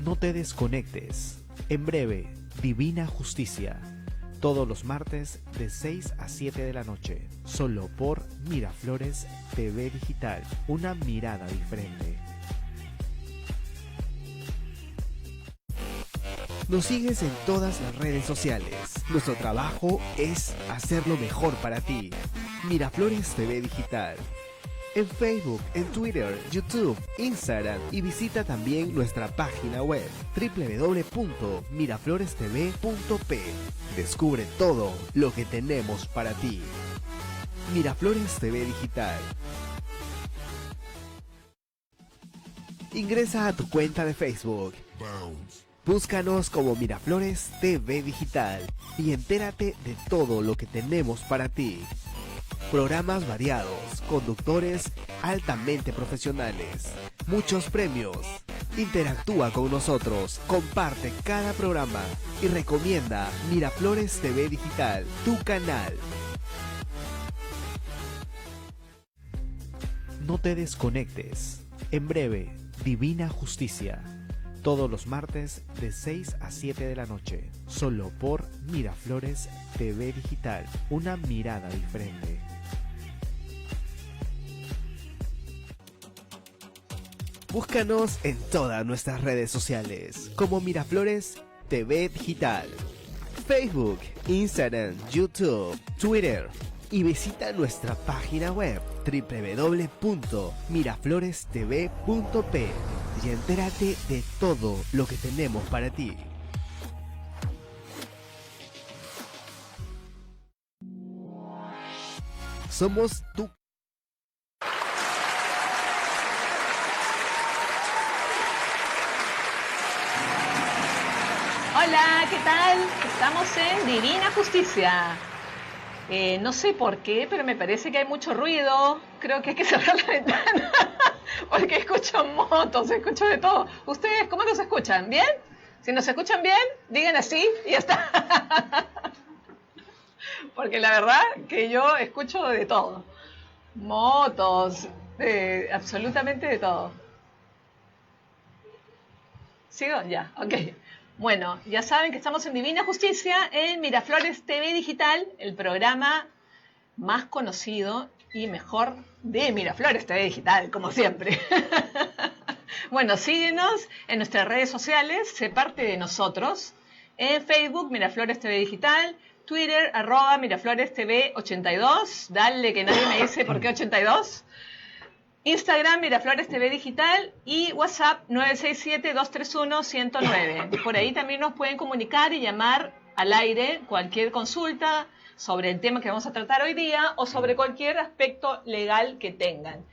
No te desconectes. En breve, Divina Justicia. Todos los martes de 6 a 7 de la noche. Solo por Miraflores TV Digital. Una mirada diferente. Nos sigues en todas las redes sociales. Nuestro trabajo es hacerlo mejor para ti. Miraflores TV Digital. En Facebook, en Twitter, YouTube, Instagram y visita también nuestra página web www.miraflorestv.p. Descubre todo lo que tenemos para ti. Miraflores TV Digital. Ingresa a tu cuenta de Facebook. Búscanos como Miraflores TV Digital y entérate de todo lo que tenemos para ti. Programas variados, conductores altamente profesionales, muchos premios. Interactúa con nosotros, comparte cada programa y recomienda Miraflores TV Digital, tu canal. No te desconectes. En breve, Divina Justicia. Todos los martes de 6 a 7 de la noche. Solo por Miraflores TV Digital. Una mirada diferente. Búscanos en todas nuestras redes sociales como Miraflores TV Digital. Facebook, Instagram, YouTube, Twitter. Y visita nuestra página web www.miraflorestv.p y entérate de todo lo que tenemos para ti. Somos tu... Hola, ¿qué tal? Estamos en Divina Justicia. No sé por qué, pero me parece que hay mucho ruido. Creo que hay que cerrar la ventana porque escucho motos, escucho de todo. ¿Ustedes cómo nos escuchan? ¿Bien? Si nos escuchan bien, digan así y ya está. Porque la verdad que yo escucho de todo. Motos, absolutamente de todo. ¿Sigo? Ya, ok. Bueno, ya saben que estamos en Divina Justicia, en Miraflores TV Digital, el programa más conocido y mejor de Miraflores TV Digital, como siempre. Bueno, síguenos en nuestras redes sociales, sé parte de nosotros. En Facebook, Miraflores TV Digital, Twitter, @Miraflores TV 82. Dale, que nadie me dice por qué 82. Instagram, Miraflores TV Digital y WhatsApp 967-231-109. Por ahí también nos pueden comunicar y llamar al aire cualquier consulta sobre el tema que vamos a tratar hoy día o sobre cualquier aspecto legal que tengan.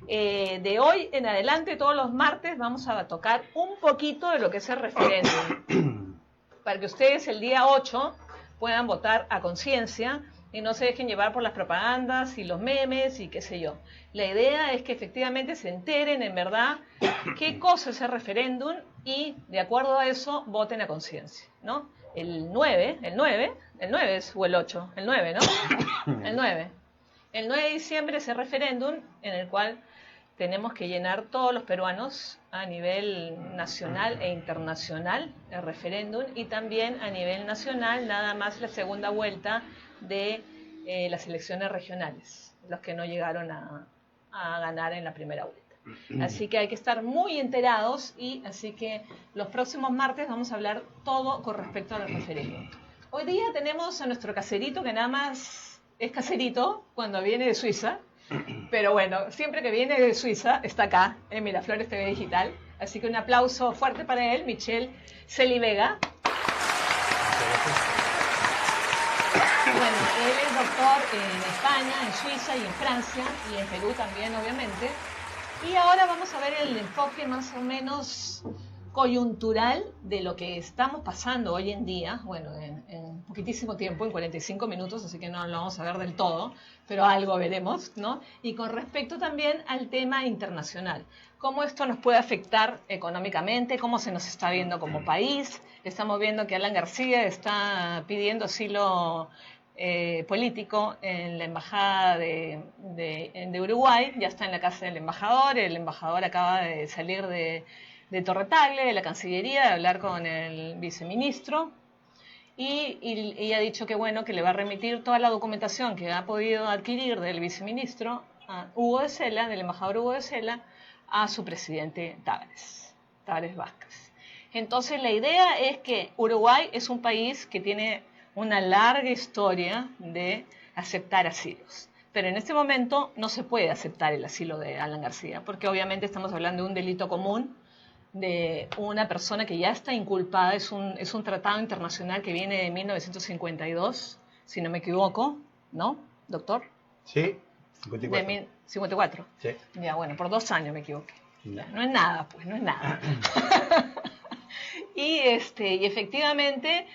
De hoy en adelante, todos los martes, vamos a tocar un poquito de lo que es el referéndum. Para que ustedes el día 8 puedan votar a conciencia y no se dejen llevar por las propagandas y los memes y qué sé yo. La idea es que efectivamente se enteren en verdad qué cosa es el referéndum y de acuerdo a eso voten a conciencia, ¿no? El 9 es, o el 8, el 9, ¿no? El 9 de diciembre es el referéndum en el cual tenemos que llenar todos los peruanos a nivel nacional e internacional el referéndum y también a nivel nacional nada más la segunda vuelta de las elecciones regionales, los que no llegaron a ganar en la primera vuelta. Así que hay que estar muy enterados y así que los próximos martes vamos a hablar todo con respecto al referéndum. Hoy día tenemos a nuestro caserito que nada más es caserito cuando viene de Suiza, pero bueno, siempre que viene de Suiza está acá en Miraflores TV Digital, así que un aplauso fuerte para él, Michel Celivega. Bueno, él es doctor en España, en Suiza y en Francia y en Perú también, obviamente. Y ahora vamos a ver el enfoque más o menos coyuntural de lo que estamos pasando hoy en día, bueno, en poquitísimo tiempo, en 45 minutos, así que no lo vamos a ver del todo, pero algo veremos, ¿no? Y con respecto también al tema internacional, cómo esto nos puede afectar económicamente, cómo se nos está viendo como país. Estamos viendo que Alan García está pidiendo asilo político en la embajada de Uruguay, ya está en la casa del embajador, el embajador acaba de salir de de Torre Tagle, de la Cancillería, de hablar con el viceministro y ha dicho que bueno, que le va a remitir toda la documentación que ha podido adquirir del viceministro Hugo de Sela, del embajador Hugo de Sela, a su presidente Tabarez Vázquez. Entonces la idea es que Uruguay es un país que tiene una larga historia de aceptar asilos. Pero en este momento no se puede aceptar el asilo de Alan García, porque obviamente estamos hablando de un delito común, de una persona que ya está inculpada, es un tratado internacional que viene de 1952, si no me equivoco, ¿no, doctor? Sí, 54. De 54. Sí. Ya, bueno, por 2 años me equivoqué. No. No es nada, pues, no es nada. y efectivamente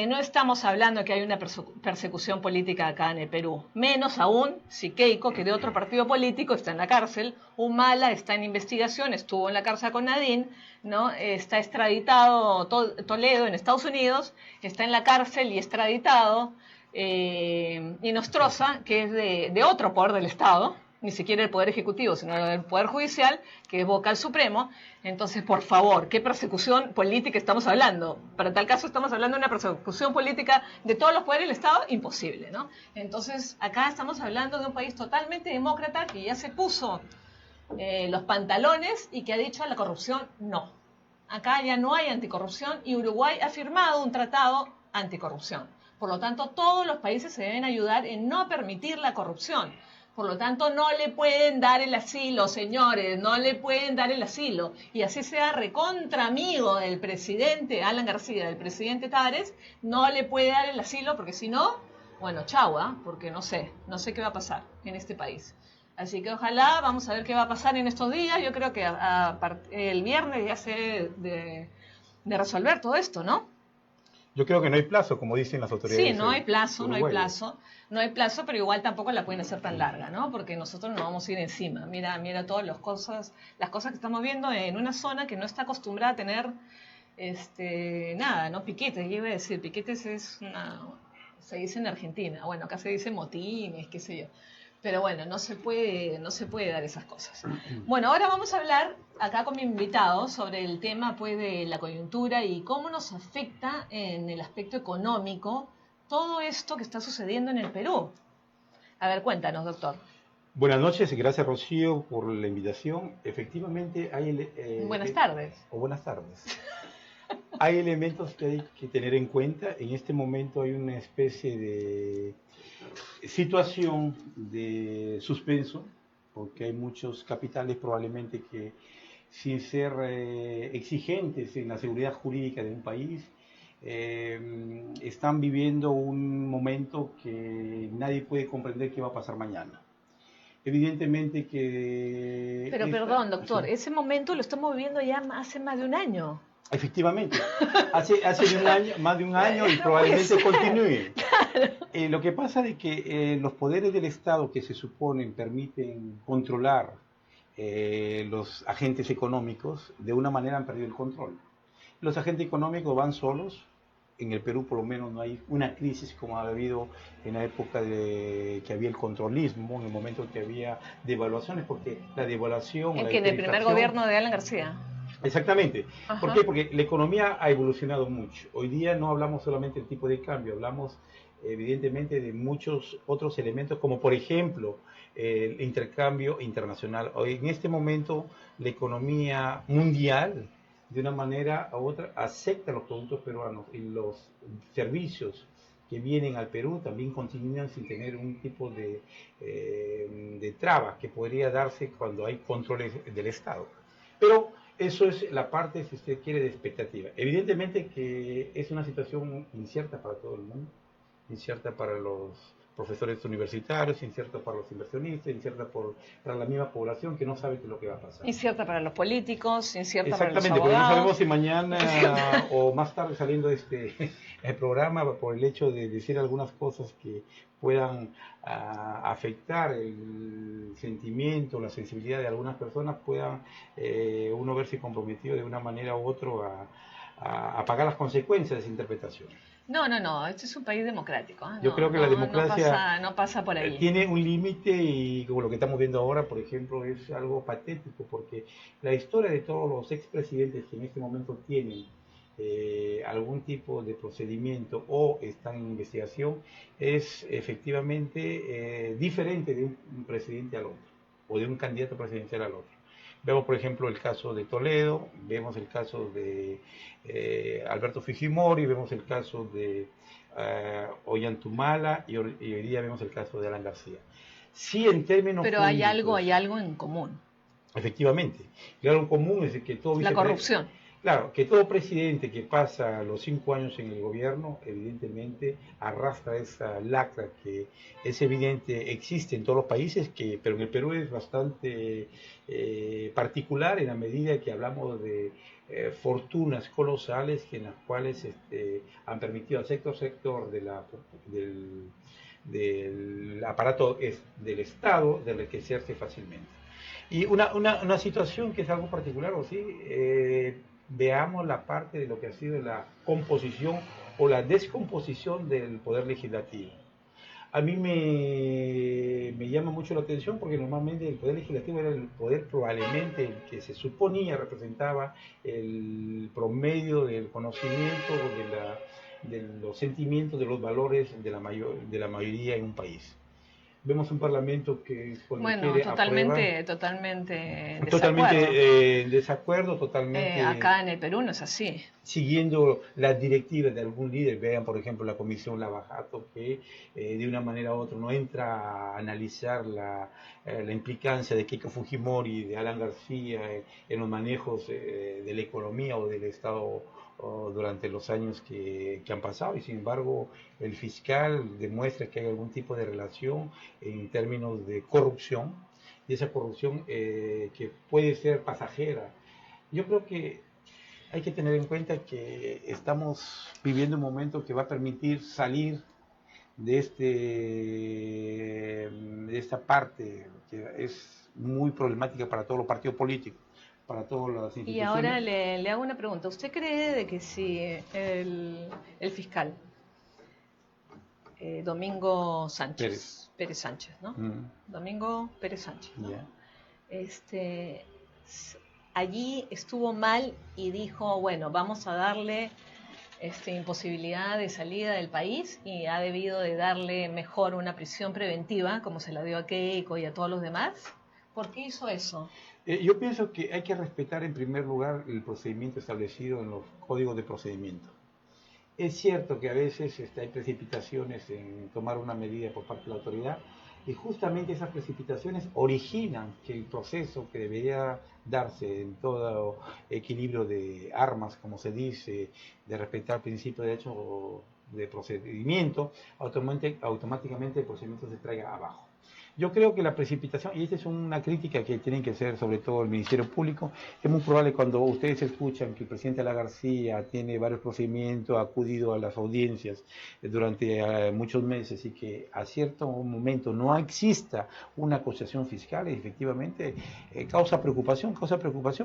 no estamos hablando que hay una persecución política acá en el Perú. Menos aún si Keiko, que de otro partido político, está en la cárcel. Humala está en investigación, estuvo en la cárcel con Nadine, ¿no? Está extraditado Toledo en Estados Unidos, está en la cárcel y extraditado. Y Nostroza, que es de otro poder del Estado, ni siquiera el Poder Ejecutivo, sino el Poder Judicial, que es vocal supremo. Entonces, por favor, ¿qué persecución política estamos hablando? Para tal caso estamos hablando de una persecución política de todos los poderes del Estado, imposible, ¿no? Entonces, acá estamos hablando de un país totalmente demócrata que ya se puso los pantalones y que ha dicho a la corrupción no. Acá ya no hay anticorrupción y Uruguay ha firmado un tratado anticorrupción. Por lo tanto, todos los países se deben ayudar en no permitir la corrupción. Por lo tanto, no le pueden dar el asilo, señores, no le pueden dar el asilo. Y así sea recontra amigo del presidente Alan García, del presidente Tabarez, no le puede dar el asilo porque si no, bueno, chau, porque no sé qué va a pasar en este país. Así que ojalá, vamos a ver qué va a pasar en estos días. Yo creo que el viernes ya se debe de resolver todo esto, ¿no? Yo creo que no hay plazo, como dicen las autoridades. Sí, no hay plazo, pero igual tampoco la pueden hacer tan larga, ¿no? Porque nosotros nos vamos a ir encima. Mira todas las cosas que estamos viendo en una zona que no está acostumbrada a tener nada, ¿no? Piquetes, yo iba a decir, piquetes se dice en Argentina, bueno, acá se dice motines, qué sé yo. Pero bueno, no se puede dar esas cosas. Bueno, ahora vamos a hablar acá con mi invitado sobre el tema pues, de la coyuntura y cómo nos afecta en el aspecto económico todo esto que está sucediendo en el Perú. A ver, cuéntanos, doctor. Buenas noches y gracias, Rocío, por la invitación. Efectivamente, hay... buenas tardes. O buenas tardes. Hay elementos que hay que tener en cuenta. En este momento hay una especie de situación de suspenso, porque hay muchos capitales probablemente que, sin ser exigentes en la seguridad jurídica de un país, están viviendo un momento que nadie puede comprender qué va a pasar mañana. Evidentemente que... Pero perdón, doctor, ese momento lo estamos viviendo ya hace más de un año. Efectivamente, hace más de un año y probablemente continúe. Claro. Lo que pasa es que los poderes del Estado que se suponen permiten controlar los agentes económicos, de una manera han perdido el control. Los agentes económicos van solos. En el Perú por lo menos no hay una crisis como ha habido en la época que había el controlismo, en el momento que había devaluaciones, porque la devaluación... ¿En que del primer gobierno de Alan García? Exactamente. Ajá. ¿Por qué? Porque la economía ha evolucionado mucho. Hoy día no hablamos solamente del tipo de cambio, hablamos evidentemente de muchos otros elementos, como por ejemplo el intercambio internacional. Hoy, en este momento, la economía mundial, de una manera u otra, acepta los productos peruanos y los servicios que vienen al Perú también continúan sin tener un tipo de trabas que podría darse cuando hay controles del Estado. Pero eso es la parte, si usted quiere, de expectativa. Evidentemente que es una situación incierta para todo el mundo, incierta para los profesores universitarios, incierta para los inversionistas, incierta para la misma población que no sabe qué es lo que va a pasar. Incierta para los políticos, incierta para los abogados. Exactamente, porque no sabemos si mañana o más tarde saliendo de el programa, por el hecho de decir algunas cosas que puedan afectar el sentimiento, la sensibilidad de algunas personas, puedan uno verse comprometido de una manera u otra a pagar las consecuencias de esa interpretación. No, este es un país democrático. Yo creo que la democracia no pasa por ahí. tiene un límite y como lo que estamos viendo ahora, por ejemplo, es algo patético porque la historia de todos los expresidentes que en este momento tienen algún tipo de procedimiento o están en investigación es efectivamente diferente de un presidente al otro o de un candidato presidencial al otro. Vemos, por ejemplo, el caso de Toledo, vemos el caso de Alberto Fujimori, vemos el caso de Ollantumala y hoy día vemos el caso de Alan García. Sí, en términos Pero jurídicos, hay algo en común. Efectivamente. Claro, en común es que todo La corrupción. Claro, que todo presidente que pasa los 5 años en el gobierno, evidentemente arrastra esa lacra que es evidente, existe en todos los países, pero en el Perú es bastante particular en la medida que hablamos de fortunas colosales en las cuales han permitido al sector del aparato del Estado de enriquecerse fácilmente. Y una situación que es algo particular, ¿o sí? Veamos la parte de lo que ha sido la composición o la descomposición del poder legislativo. A mí me llama mucho la atención porque normalmente el poder legislativo era el poder probablemente el que se suponía representaba el promedio del conocimiento de los sentimientos, de los valores de la mayoría en un país. Vemos un parlamento que bueno, totalmente desacuerdo, totalmente acá en el Perú no es así. Siguiendo las directivas de algún líder. Vean, por ejemplo, la comisión Lavajato, que de una manera u otra no entra a analizar la implicancia de Keiko Fujimori y de Alan García en los manejos de la economía o del Estado durante los años que han pasado, y sin embargo el fiscal demuestra que hay algún tipo de relación en términos de corrupción, y esa corrupción que puede ser pasajera. Yo creo que hay que tener en cuenta que estamos viviendo un momento que va a permitir salir de esta parte que es muy problemática para todos los partidos políticos, para todas las instituciones. Y ahora le hago una pregunta. ¿Usted cree de que si el fiscal Domingo Sánchez, Pérez Sánchez, ¿no? Domingo Pérez Sánchez, ¿no? Yeah. Allí estuvo mal y dijo, bueno, vamos a darle imposibilidad de salida del país y ha debido de darle mejor una prisión preventiva, como se la dio a Keiko y a todos los demás? ¿Por qué hizo eso? Yo pienso que hay que respetar en primer lugar el procedimiento establecido en los códigos de procedimiento. Es cierto que a veces hay precipitaciones en tomar una medida por parte de la autoridad, y justamente esas precipitaciones originan que el proceso que debería darse en todo equilibrio de armas, como se dice, de respetar el principio de derecho de procedimiento, automáticamente el procedimiento se traiga abajo. Yo creo que la precipitación, y esta es una crítica que tienen que hacer sobre todo el Ministerio Público, es muy probable cuando ustedes escuchan que el presidente Alan García tiene varios procedimientos, ha acudido a las audiencias durante muchos meses y que a cierto momento no exista una acusación fiscal, efectivamente causa preocupación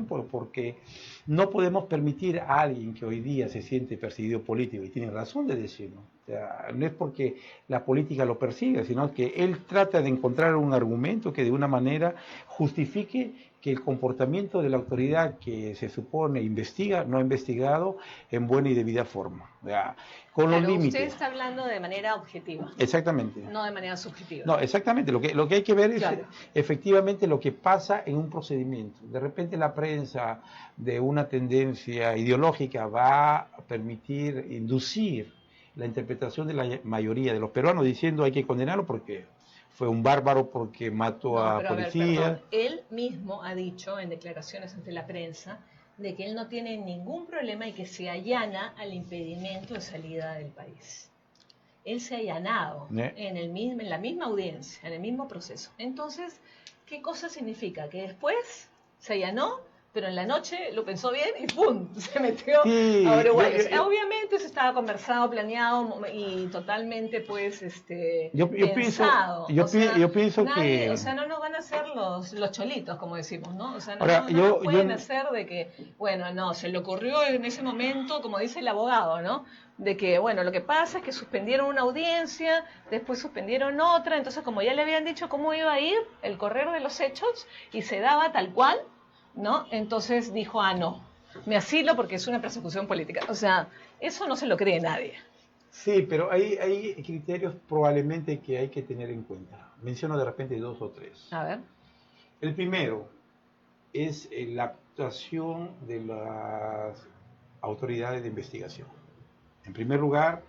porque no podemos permitir a alguien que hoy día se siente perseguido político, y tiene razón de decirlo. O sea, no es porque la política lo persiga, sino que él trata de encontrar un argumento que de una manera justifique que el comportamiento de la autoridad que se supone investiga no ha investigado en buena y debida forma. O sea, con los límites. Usted está hablando de manera objetiva. Exactamente. No de manera subjetiva. No, exactamente. Lo que hay que ver es efectivamente lo que pasa en un procedimiento. De repente la prensa de una tendencia ideológica va a permitir inducir la interpretación de la mayoría de los peruanos diciendo hay que condenarlo porque fue un bárbaro, porque mató a policías. Él mismo ha dicho en declaraciones ante la prensa de que él no tiene ningún problema y que se allana al impedimento de salida del país. Él se ha allanado en la misma audiencia, en el mismo proceso. Entonces, ¿qué cosa significa? Que después se allanó, pero en la noche lo pensó bien y ¡pum! Se metió Sí, a Uruguay. Obviamente eso estaba conversado, planeado y totalmente pues pensado. Yo pienso nadie, que... O sea, no nos van a hacer los cholitos, como decimos, ¿no? O sea, Ahora, no pueden hacer de que, bueno, no, se le ocurrió en ese momento, como dice el abogado, ¿no? De que, bueno, lo que pasa es que suspendieron una audiencia, después suspendieron otra, entonces como ya le habían dicho cómo iba a ir el correr de los hechos y se daba tal cual, ¿no? Entonces dijo, no, me asilo porque es una persecución política. O sea, eso no se lo cree nadie. Sí, pero hay criterios probablemente que hay que tener en cuenta. Menciono de repente 2 o 3. A ver. El primero es la actuación de las autoridades de investigación. En primer lugar,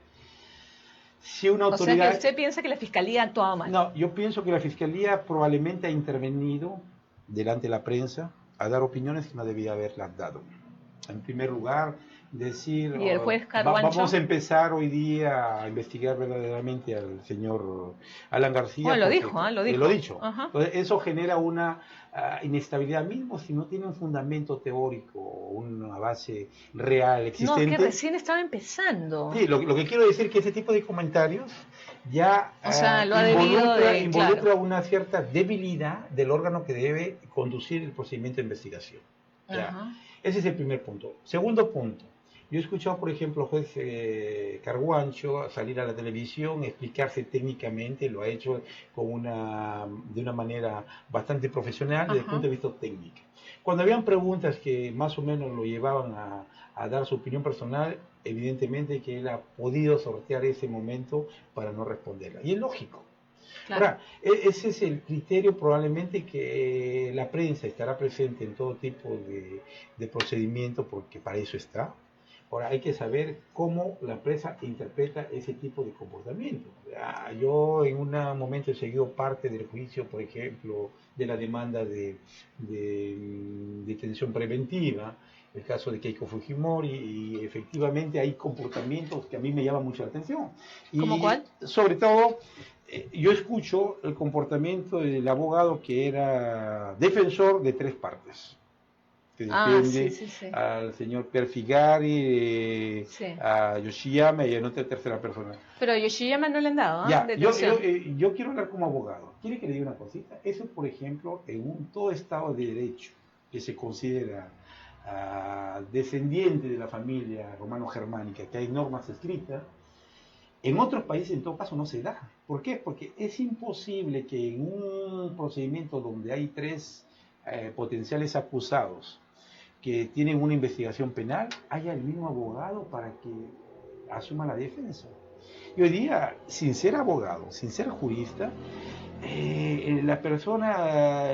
si una autoridad... O sea, que usted piensa que la Fiscalía ha actuado mal. No, yo pienso que la Fiscalía probablemente ha intervenido delante de la prensa a dar opiniones que no debía haberlas dado. En primer lugar, decir... ¿Y el juez Carguancho? Vamos a empezar hoy día a investigar verdaderamente al señor Alan García. Bueno, lo dijo. Lo dicho. Entonces, eso genera una inestabilidad mismo si no tiene un fundamento teórico, una base real existente. No, es que recién estaba empezando. Sí, lo que quiero decir es que ese tipo de comentarios ya involucra una cierta debilidad del órgano que debe conducir el procedimiento de investigación. Ese es el primer punto. Segundo punto. Yo he escuchado, por ejemplo, al juez Carguancho salir a la televisión, explicarse técnicamente, lo ha hecho de una manera bastante profesional desde el punto de vista técnico. Cuando habían preguntas que más o menos lo llevaban a dar su opinión personal, evidentemente que él ha podido sortear ese momento para no responderla. Y es lógico. Claro. Ahora, ese es el criterio probablemente que la prensa estará presente en todo tipo de procedimiento, porque para eso está. Ahora, hay que saber cómo la prensa interpreta ese tipo de comportamiento. Yo en un momento he seguido parte del juicio, por ejemplo, de la demanda de detención preventiva, el caso de Keiko Fujimori, y efectivamente hay comportamientos que a mí me llaman mucho la atención. ¿Cómo cuál? Sobre todo, yo escucho el comportamiento del abogado que era defensor de 3 partes. Que defiende al señor Perfigari, a Yoshiyama y a otra tercera persona. Pero a Yoshiyama no le han dado, yo quiero hablar como abogado. ¿Quiere que le diga una cosita? Eso, por ejemplo, en todo Estado de Derecho que se considera descendiente de la familia romano-germánica, que hay normas escritas, en otros países en todo caso no se da. ¿Por qué? Porque es imposible que en un procedimiento donde hay 3 potenciales acusados que tienen una investigación penal, haya el mismo abogado para que asuma la defensa. Y hoy día, sin ser abogado, sin ser jurista, la persona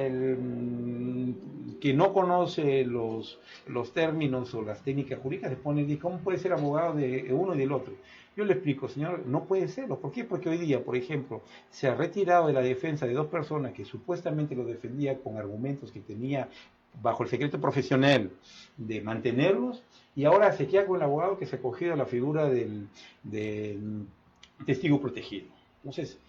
que no conoce los términos o las técnicas jurídicas se pone y dice, ¿cómo puede ser abogado de uno y del otro? Yo le explico, señor, no puede serlo. ¿Por qué? Porque hoy día, por ejemplo, se ha retirado de la defensa de 2 personas que supuestamente lo defendía con argumentos que tenía bajo el secreto profesional de mantenerlos, y ahora se queda con el abogado que se ha cogido a la figura del testigo protegido. Entonces,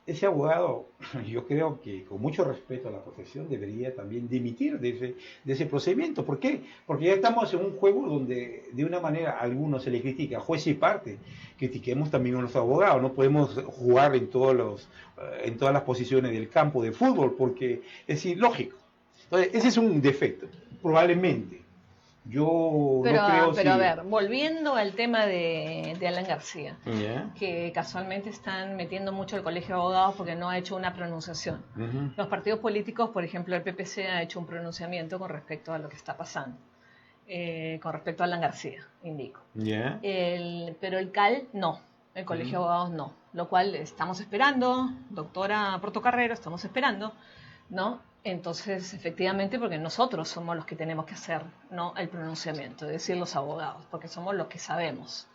ese abogado, yo creo que con mucho respeto a la profesión, debería también dimitir de ese procedimiento. ¿Por qué? Porque ya estamos en un juego donde de una manera a algunos se le critica, juez y parte. Critiquemos también a los abogados, no podemos jugar en todas las posiciones del campo de fútbol, porque es ilógico. Entonces, ese es un defecto, probablemente. Yo pero, no creo pero a ver, volviendo al tema de Alan García, Yeah. que casualmente están metiendo mucho el Colegio de Abogados porque no ha hecho una pronunciación. Los partidos políticos, por ejemplo, el PPC ha hecho un pronunciamiento con respecto a lo que está pasando, con respecto a Alan García, indico. Yeah. Pero el CAL no, el Colegio de Abogados no, lo cual estamos esperando, doctora Portocarrero, estamos esperando, ¿no? Entonces, efectivamente, porque nosotros somos los que tenemos que hacer, ¿no?, el pronunciamiento, es decir, los abogados, porque somos los que sabemos,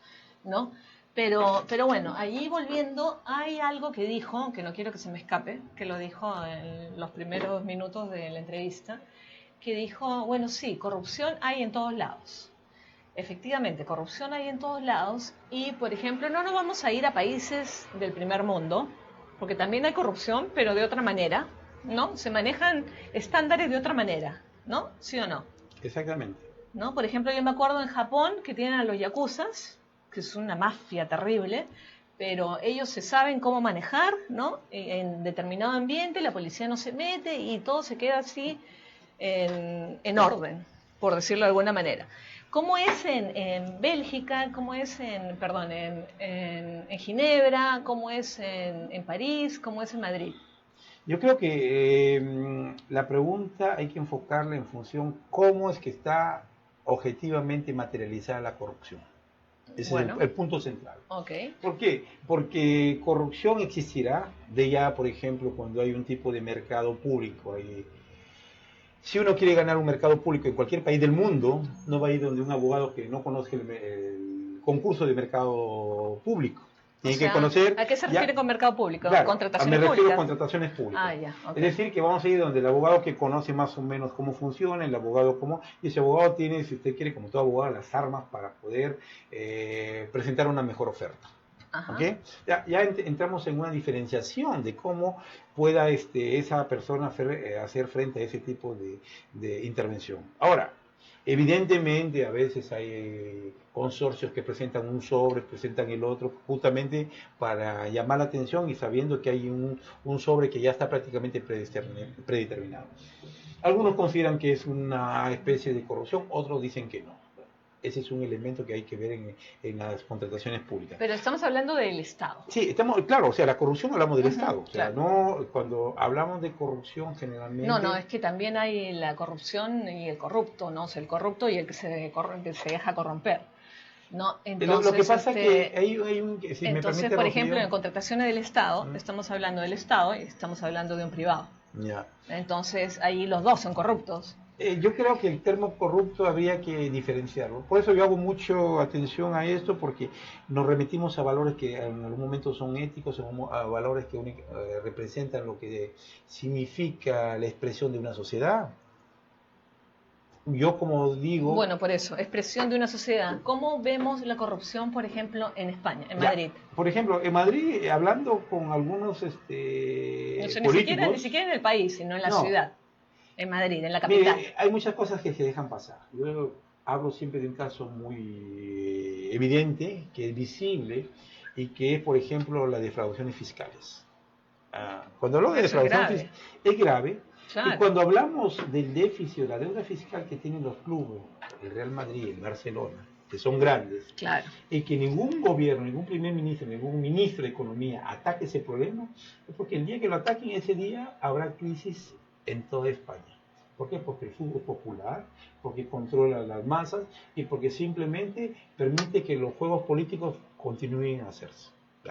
¿no? Pero bueno, allí volviendo, hay algo que dijo, que no quiero que se me escape, que lo dijo en los primeros minutos de la entrevista, que dijo, bueno, sí, corrupción hay en todos lados. Efectivamente, corrupción hay en todos lados y, por ejemplo, no nos vamos a ir a países del primer mundo, porque también hay corrupción, pero de otra manera, ¿no? Se manejan estándares de otra manera, ¿no? ¿Sí o no? Exactamente. ¿No? Por ejemplo, yo me acuerdo en Japón que tienen a los yakuzas, que es una mafia terrible, pero ellos se saben cómo manejar, ¿no? En determinado ambiente la policía no se mete y todo se queda así en orden, por decirlo de alguna manera. ¿Cómo es en Bélgica? ¿Cómo es en Ginebra? ¿Cómo es en París? ¿Cómo es en Madrid? Yo creo que la pregunta hay que enfocarla en función cómo es que está objetivamente materializada la corrupción. Ese Bueno, es el punto central. ok. ¿Por qué? Porque corrupción existirá de ya, por ejemplo, cuando hay un tipo de mercado público. Si uno quiere ganar un mercado público en cualquier país del mundo, no va a ir donde un abogado que no conozca el concurso de mercado público. O Tiene que sea, conocer... ¿a qué se refiere con mercado público? Claro, ¿Contrataciones me refiero a públicas? contrataciones públicas. Ah, ya, ok. Es decir, que vamos a ir donde el abogado que conoce más o menos cómo funciona, el abogado cómo... Y ese abogado tiene, si usted quiere, como todo abogado, las armas para poder presentar una mejor oferta. Ajá. ¿Okay? Ya entramos en una diferenciación de cómo pueda esa persona hacer frente a ese tipo de intervención. Ahora, evidentemente a veces hay consorcios que presentan un sobre, presentan el otro, justamente para llamar la atención y sabiendo que hay un sobre que ya está prácticamente predeterminado. Algunos consideran que es una especie de corrupción, otros dicen que no. Ese es un elemento que hay que ver en las contrataciones públicas. Pero estamos hablando del Estado. Sí, claro, o sea, la corrupción hablamos del Estado. O sea, claro. no, cuando hablamos de corrupción generalmente... No, es que también hay la corrupción y el corrupto, ¿no? O sea, el corrupto y el que se deja corromper. ¿No? Entonces, lo que pasa es que hay un... Si entonces, me por ejemplo, Rocío, en contrataciones del Estado, estamos hablando del Estado y estamos hablando de un privado. ya. Entonces, ahí los dos son corruptos. Yo creo que el término corrupto habría que diferenciarlo. Por eso yo hago mucho atención a esto, porque nos remitimos a valores que en algún momento son éticos, a valores que representan lo que significa la expresión de una sociedad. Yo, como digo... Bueno, por eso, expresión de una sociedad. ¿Cómo vemos la corrupción, por ejemplo, en España, en Madrid? Por ejemplo, en Madrid, hablando con algunos políticos... Ni siquiera en el país, sino en la ciudad. En Madrid, en la capital. Mire, hay muchas cosas que se dejan pasar. Yo hablo siempre de un caso muy evidente, que es visible, y que es, por ejemplo, las defraudaciones fiscales. Cuando hablo de defraudaciones fiscales, es grave. Claro. Y cuando hablamos del déficit, la deuda fiscal que tienen los clubes, el Real Madrid, el Barcelona, que son grandes, claro, y que ningún gobierno, ningún primer ministro, ningún ministro de Economía ataque ese problema, es porque el día que lo ataquen, ese día habrá crisis en toda España. ¿Por qué? Porque el fútbol es popular, porque controla las masas y porque simplemente permite que los juegos políticos continúen a hacerse.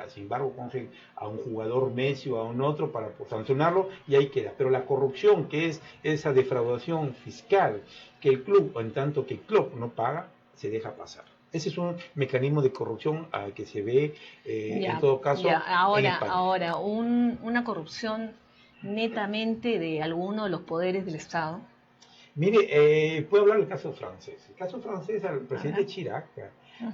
Sin embargo, cogen a un jugador Messi o a un otro para sancionarlo y ahí queda. Pero la corrupción, que es esa defraudación fiscal que el club, o en tanto que el club no paga, se deja pasar. Ese es un mecanismo de corrupción que se ve en todo caso en España. Ahora, una corrupción netamente de alguno de los poderes del Estado. Mire, puedo hablar del caso francés. El caso francés al presidente Chirac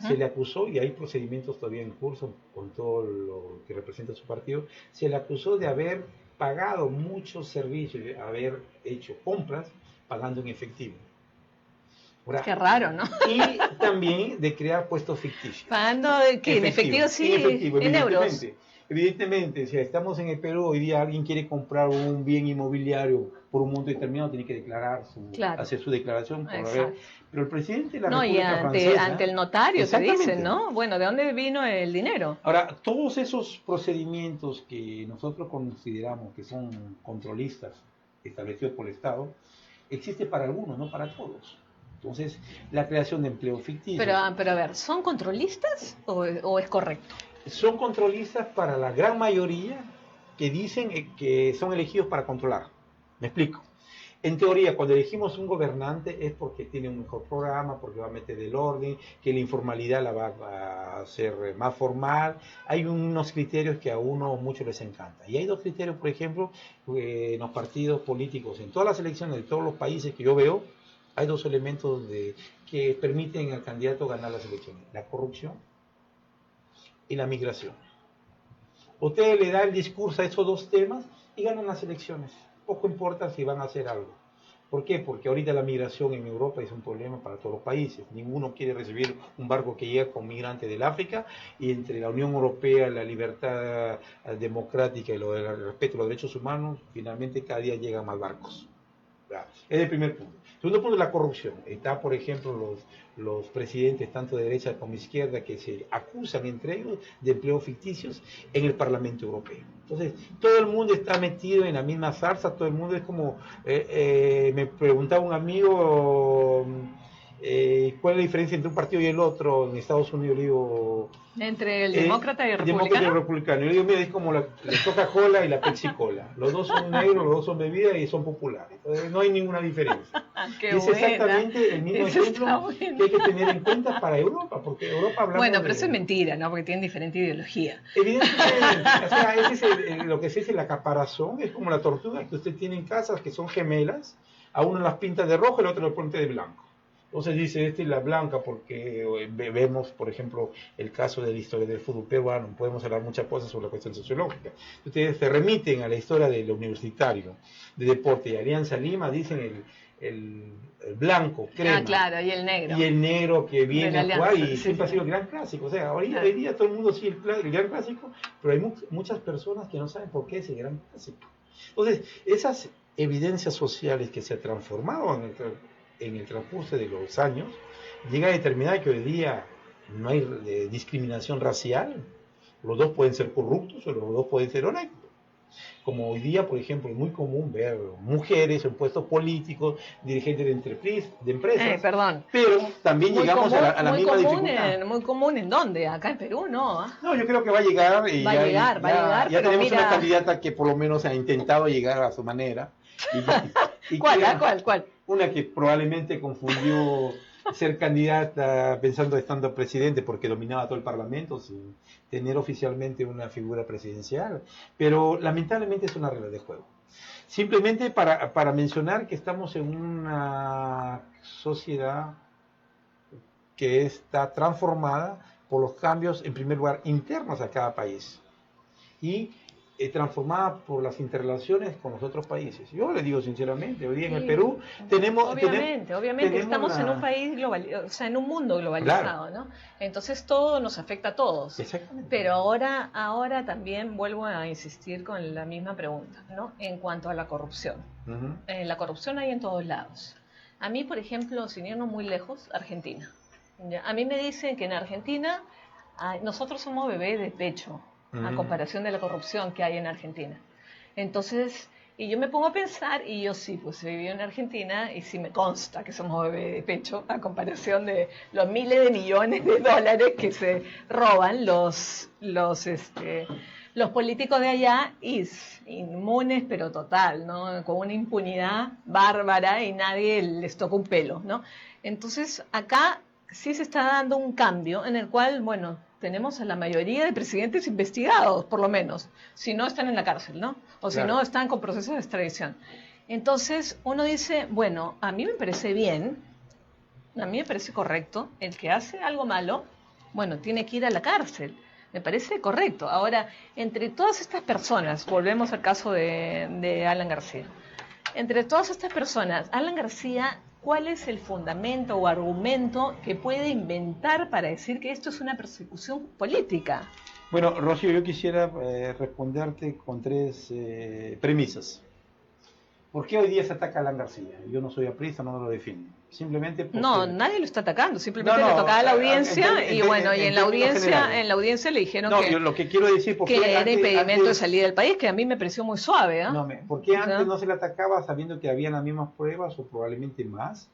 se le acusó, y hay procedimientos todavía en curso con todo lo que representa su partido, se le acusó de haber pagado muchos servicios, de haber hecho compras pagando en efectivo. Ahora, qué raro, ¿no? Y también de crear puestos ficticios. ¿Pagando qué? ¿En efectivo? Sí, en efectivo, en euros. Evidentemente, si estamos en el Perú, hoy día alguien quiere comprar un bien inmobiliario por un monto determinado, tiene que declarar hacer su declaración. Pero el presidente de la República Francesa... ante el notario te dicen, ¿no? Bueno, ¿de dónde vino el dinero? Ahora, todos esos procedimientos que nosotros consideramos que son controlistas, establecidos por el Estado, existen para algunos, no para todos. Entonces, la creación de empleo ficticio... Pero a ver, ¿son controlistas o es correcto? Son controlistas para la gran mayoría que dicen que son elegidos para controlar. Me explico. En teoría, cuando elegimos un gobernante es porque tiene un mejor programa, porque va a meter el orden, que la informalidad la va a hacer más formal. Hay unos criterios que a uno mucho les encanta. Y hay dos criterios, por ejemplo, en los partidos políticos, en todas las elecciones de todos los países que yo veo, hay dos elementos que permiten al candidato ganar las elecciones: la corrupción y la migración. Usted le da el discurso a esos dos temas y ganan las elecciones. Poco importa si van a hacer algo. ¿Por qué? Porque ahorita la migración en Europa es un problema para todos los países. Ninguno quiere recibir un barco que llega con migrantes del África, y entre la Unión Europea, la libertad democrática y el respeto a los derechos humanos, finalmente cada día llegan más barcos. Es el primer punto. Segundo punto es la corrupción. Está, por ejemplo, los presidentes, tanto de derecha como izquierda, que se acusan entre ellos de empleos ficticios en el Parlamento Europeo. Entonces, todo el mundo está metido en la misma salsa, todo el mundo es como... me preguntaba un amigo... ¿cuál es la diferencia entre un partido y el otro en Estados Unidos? Le digo... ¿Entre el demócrata y el republicano? Demócrata y el republicano. Yo le digo, mira, es como la Coca-Cola y la Pepsi-Cola. Los dos son negros, los dos son bebidas y son populares. Entonces, no hay ninguna diferencia. Qué es buena. Exactamente el mismo ejemplo que hay que tener en cuenta para Europa, porque Europa hablamos Bueno, pero eso es mentira, ¿no? Porque tienen diferente ideología. Evidentemente, o sea, ese es lo que se dice la caparazón, es como la tortuga que usted tiene en casas que son gemelas, a uno las pinta de rojo y al otro lo pone de blanco. Entonces dice, esta es la blanca porque vemos, por ejemplo, el caso de la historia del fútbol peruano, podemos hablar muchas cosas sobre la cuestión sociológica. Ustedes se remiten a la historia del universitario, de deporte y Alianza Lima, dicen el blanco, crema. Ah, claro, y el negro. Y el negro que viene a jugar y sí, siempre sí. ha sido el gran clásico. O sea, hoy día todo el mundo sigue el gran clásico, pero hay muchas personas que no saben por qué es el gran clásico. Entonces, esas evidencias sociales que se han transformado en el transcurso de los años, llega a determinar que hoy día no hay discriminación racial. Los dos pueden ser corruptos o los dos pueden ser honestos. Como hoy día, por ejemplo, es muy común ver mujeres en puestos políticos, dirigentes de empresas. Perdón. Pero también muy llegamos común, a la misma dificultad. Muy común ¿en dónde? Acá en Perú, ¿no? No, yo creo que va a llegar. Va a llegar. Ya tenemos una candidata que por lo menos ha intentado llegar a su manera. ¿Cuál? Una que probablemente confundió ser candidata pensando estando presidente porque dominaba todo el Parlamento sin tener oficialmente una figura presidencial, pero lamentablemente es una regla de juego. Simplemente para mencionar que estamos en una sociedad que está transformada por los cambios, en primer lugar, internos a cada país y transformada por las interrelaciones con los otros países. Yo le digo sinceramente, hoy día en el Perú tenemos... Obviamente, estamos en un país globalizado, o sea, en un mundo globalizado, claro, ¿no? Entonces todo nos afecta a todos. Exactamente. Pero ahora también vuelvo a insistir con la misma pregunta, ¿no? En cuanto a la corrupción. La corrupción hay en todos lados. A mí, por ejemplo, sin irnos muy lejos, Argentina. ¿Ya? A mí me dicen que en Argentina nosotros somos bebés de pecho, a comparación de la corrupción que hay en Argentina. Entonces, y yo me pongo a pensar, y yo sí, pues he vivido en Argentina, y sí me consta que somos bebé de pecho, a comparación de los miles de millones de dólares que se roban los políticos de allá, inmunes, pero total, ¿no? Con una impunidad bárbara y nadie les toca un pelo, ¿no? Entonces, acá sí se está dando un cambio en el cual, bueno, tenemos a la mayoría de presidentes investigados, por lo menos, si no están en la cárcel, ¿no? O si no están con procesos de extradición. Entonces, uno dice, bueno, a mí me parece bien, a mí me parece correcto, el que hace algo malo, bueno, tiene que ir a la cárcel. Me parece correcto. Ahora, entre todas estas personas, volvemos al caso de Alan García, entre todas estas personas, Alan García, ¿cuál es el fundamento o argumento que puede inventar para decir que esto es una persecución política? Bueno, Rocío, yo quisiera responderte con tres premisas. ¿Por qué hoy día se ataca a Alan García? Yo no soy aprista, no lo defiendo. Simplemente porque... No, nadie lo está atacando, simplemente le tocaba a la audiencia y bueno, y en la audiencia le dijeron yo lo que quiero decir, que era impedimento de salida del país, que a mí me pareció muy suave. ¿Eh? No, ¿por qué antes no se le atacaba sabiendo que habían las mismas pruebas o probablemente más?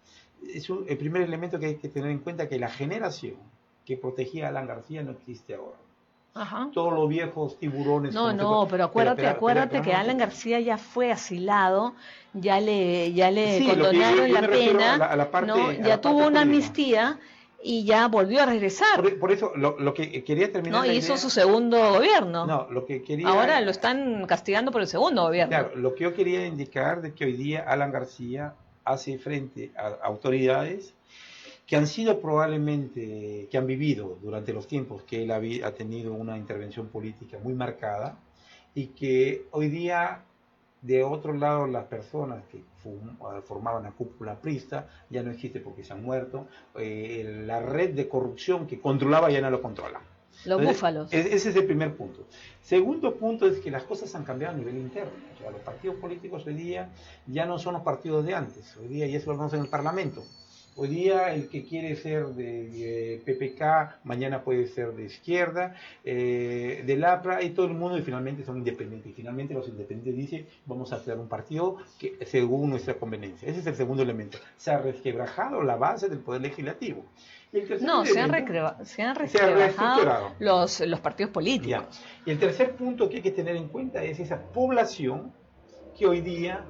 Es el primer elemento que hay que tener en cuenta, que la generación que protegía a Alan García no existe ahora. Ajá. Todos los viejos tiburones... Pero acuérdate que Alan García ya fue asilado, ya le condonaron la pena, ya tuvo una amnistía y ya volvió a regresar. Por eso, lo que quería terminar... No, hizo su segundo gobierno. No, lo que quería... Ahora lo están castigando por el segundo gobierno. Claro, lo que yo quería indicar de que hoy día Alan García hace frente a autoridades que han sido probablemente, que han vivido durante los tiempos que él ha tenido una intervención política muy marcada y que hoy día De otro lado, las personas que formaban la cúpula prista ya no existe porque se han muerto. La red de corrupción que controlaba ya no lo controla. Los Entonces, búfalos. ese es el primer punto. Segundo punto es que las cosas han cambiado a nivel interno. O sea, los partidos políticos hoy día ya no son los partidos de antes. Hoy día ya se lo vemos en el Parlamento. Hoy día el que quiere ser de PPK, mañana puede ser de izquierda, del APRA, y todo el mundo, y finalmente son independientes. Y finalmente los independientes dicen, vamos a crear un partido que según nuestra conveniencia. Ese es el segundo elemento. Se ha resquebrajado la base del poder legislativo. Y el tercer No, elemento, se han resquebrajado los partidos políticos. Ya. Y el tercer punto que hay que tener en cuenta es esa población que hoy día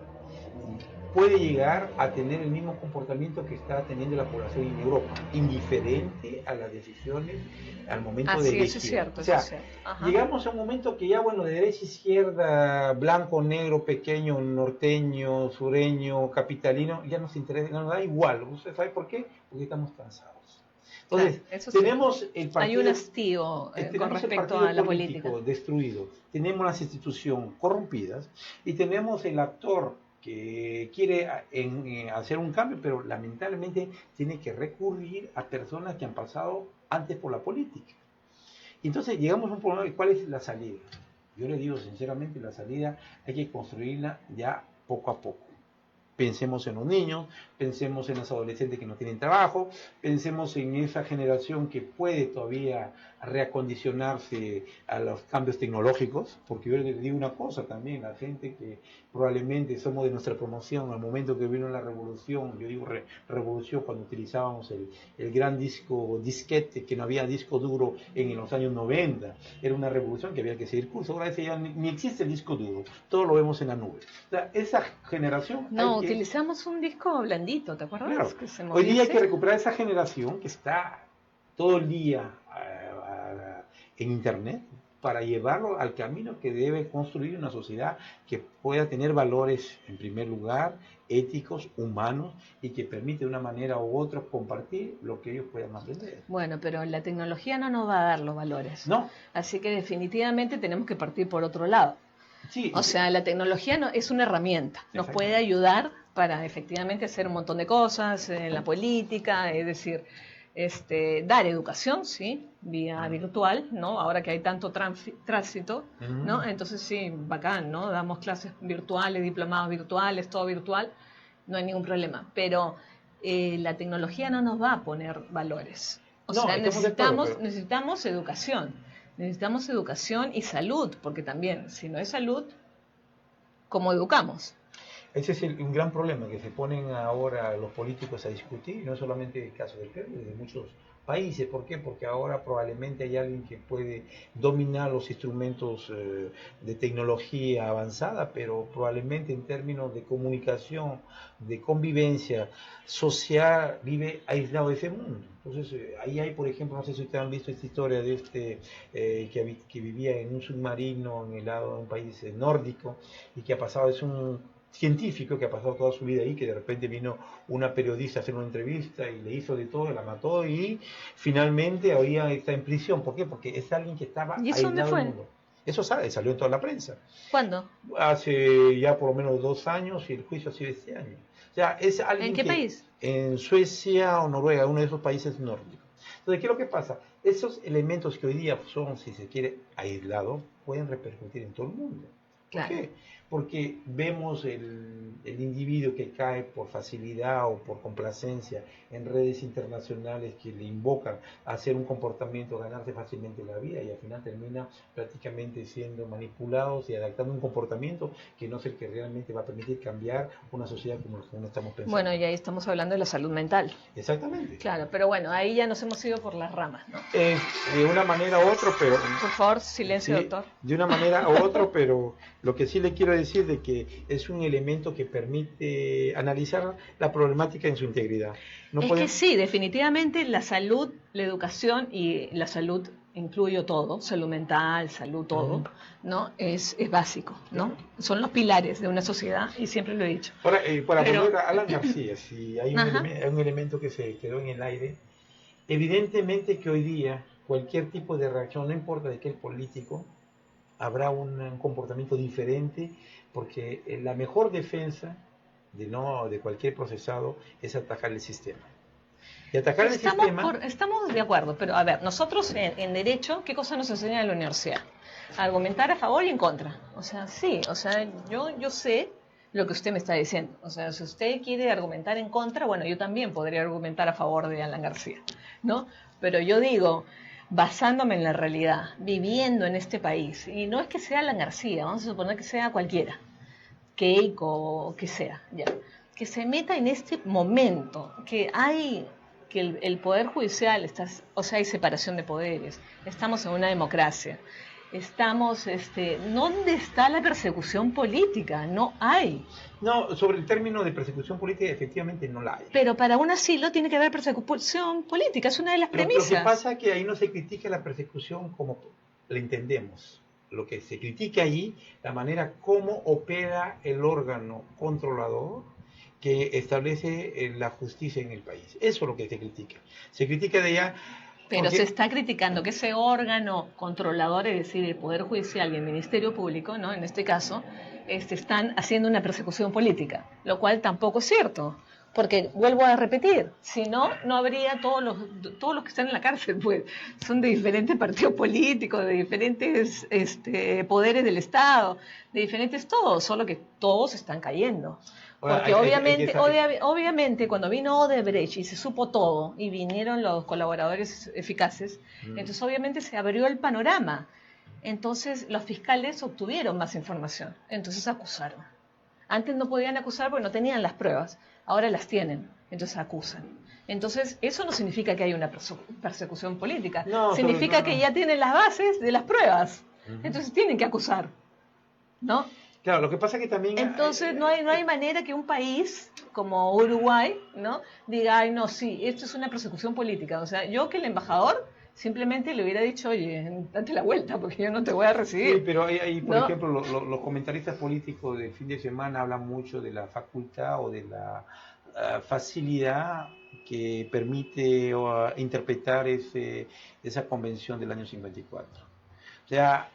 puede llegar a tener el mismo comportamiento que está teniendo la población en Europa, indiferente a las decisiones al momento de elegir. Eso es cierto, o sea, eso es cierto. Ajá. Llegamos a un momento que ya, bueno, de derecha, izquierda, blanco, negro, pequeño, norteño, sureño, capitalino, ya nos interesa, nos da igual. ¿Usted sabe por qué? Porque estamos cansados. Entonces, claro, tenemos sí. el partido, hay un hastío con respecto a la política destruido, tenemos las instituciones corrompidas y tenemos el actor que quiere hacer un cambio, pero lamentablemente tiene que recurrir a personas que han pasado antes por la política. Entonces llegamos a un problema de cuál es la salida. Yo le digo sinceramente, la salida hay que construirla ya poco a poco. Pensemos en los niños, pensemos en los adolescentes que no tienen trabajo, pensemos en esa generación que puede todavía reacondicionarse a los cambios tecnológicos, porque yo les digo una cosa también, la gente que probablemente somos de nuestra promoción, al momento que vino la revolución, yo digo revolución cuando utilizábamos el gran disquete, que no había disco duro en los años 90, era una revolución que había que seguir curso, ahora ya ni existe el disco duro, todo lo vemos en la nube. O sea, esa generación... No, utilizamos un disco blandito, ¿te acuerdas? Claro, Que se hoy día hay que recuperar esa generación que está todo el día en internet para llevarlo al camino que debe construir una sociedad que pueda tener valores, en primer lugar, éticos, humanos, y que permite de una manera u otra compartir lo que ellos puedan aprender. Bueno, pero la tecnología no nos va a dar los valores. No. Así que definitivamente tenemos que partir por otro lado. Sí, o sea, la tecnología es una herramienta, nos puede ayudar para efectivamente hacer un montón de cosas en la política, es decir, dar educación, sí, vía virtual, ¿no? Ahora que hay tanto tránsito, ¿no? Entonces sí, bacán, ¿no? Damos clases virtuales, diplomados virtuales, todo virtual, no hay ningún problema. Pero la tecnología no nos va a poner valores. O sea, necesitamos educación. Necesitamos educación y salud, porque también, si no hay salud, ¿cómo educamos? Ese es un gran problema que se ponen ahora los políticos a discutir, no solamente el caso del Perú, de muchos países. ¿Por qué? Porque ahora probablemente hay alguien que puede dominar los instrumentos de tecnología avanzada, pero probablemente en términos de comunicación, de convivencia social, vive aislado de ese mundo. Entonces, ahí hay, por ejemplo, no sé si ustedes han visto esta historia de que vivía en un submarino en el lado de un país nórdico y que ha pasado, es un científico que ha pasado toda su vida ahí, que de repente vino una periodista a hacer una entrevista y le hizo de todo, la mató y finalmente ahora está en prisión. ¿Por qué? Porque es alguien que estaba aislado del mundo. Eso salió en toda la prensa. ¿Cuándo? Hace ya por lo menos 2 años y el juicio ha sido este año. O sea, es alguien ¿En qué país? En Suecia o Noruega, uno de esos países nórdicos. Entonces, ¿qué es lo que pasa? Esos elementos que hoy día son, si se quiere, aislados, pueden repercutir en todo el mundo. ¿Por qué? Porque vemos el individuo que cae por facilidad o por complacencia en redes internacionales que le invocan a hacer un comportamiento, ganarse fácilmente la vida, y al final termina prácticamente siendo manipulados y adaptando un comportamiento que no es el que realmente va a permitir cambiar una sociedad como la que uno estamos pensando. Bueno, y ahí estamos hablando de la salud mental. Exactamente. Claro, pero bueno, ahí ya nos hemos ido por las ramas, ¿no? De una manera u otra, pero... Por favor, silencio, doctor. De una manera u otra, pero lo que sí le quiero decir de que es un elemento que permite analizar la problemática en su integridad. Que sí, definitivamente la salud, la educación, y la salud incluyo todo, salud mental, salud, todo, ¿no? Es básico, ¿no? Son los pilares de una sociedad y siempre lo he dicho. Ahora, para volver a Alan García, si hay un elemento que se quedó en el aire, evidentemente que hoy día cualquier tipo de reacción, no importa de qué político, habrá un comportamiento diferente, porque la mejor defensa de cualquier procesado es atacar el sistema. Y atacar el sistema... Estamos de acuerdo, pero a ver, nosotros en Derecho, ¿qué cosa nos enseña en la universidad? Argumentar a favor y en contra. O sea, sí, o sea, yo sé lo que usted me está diciendo. O sea, si usted quiere argumentar en contra, bueno, yo también podría argumentar a favor de Alan García, ¿no? Pero yo digo, basándome en la realidad, viviendo en este país, y no es que sea Alan García, vamos a suponer que sea cualquiera, Keiko o que sea, ya, que se meta en este momento, que hay, que el Poder Judicial, o sea, hay separación de poderes, estamos en una democracia, estamos, ¿dónde está la persecución política? No hay. No, sobre el término de persecución política, efectivamente no la hay. Pero para un asilo tiene que haber persecución política, es una de las premisas. Lo que pasa es que ahí no se critica la persecución como la entendemos. Lo que se critica ahí, la manera como opera el órgano controlador que establece la justicia en el país. Eso es lo que se critica. Se critica de allá... Pero se está criticando que ese órgano controlador, es decir, el Poder Judicial y el Ministerio Público, ¿no? En este caso, están haciendo una persecución política, lo cual tampoco es cierto. Porque, vuelvo a repetir, si no, no habría todos los que están en la cárcel, pues son de diferentes partidos políticos, de diferentes poderes del Estado, de diferentes todos, solo que todos están cayendo. Porque obviamente cuando vino Odebrecht y se supo todo y vinieron los colaboradores eficaces, entonces obviamente se abrió el panorama. Entonces los fiscales obtuvieron más información, entonces acusaron. Antes no podían acusar porque no tenían las pruebas, ahora las tienen, entonces acusan. Entonces eso no significa que haya una persecución política, significa que ya tienen las bases de las pruebas, entonces tienen que acusar, ¿no? Claro, lo que pasa que también... Entonces no hay manera que un país como Uruguay, ¿no? diga, ay, no, sí, esto es una persecución política. O sea, yo que el embajador simplemente le hubiera dicho, oye, date la vuelta porque yo no te voy a recibir. Sí, pero hay por ejemplo, los comentaristas políticos del fin de semana hablan mucho de la facultad o de la facilidad que permite interpretar esa convención del año 54. O sea,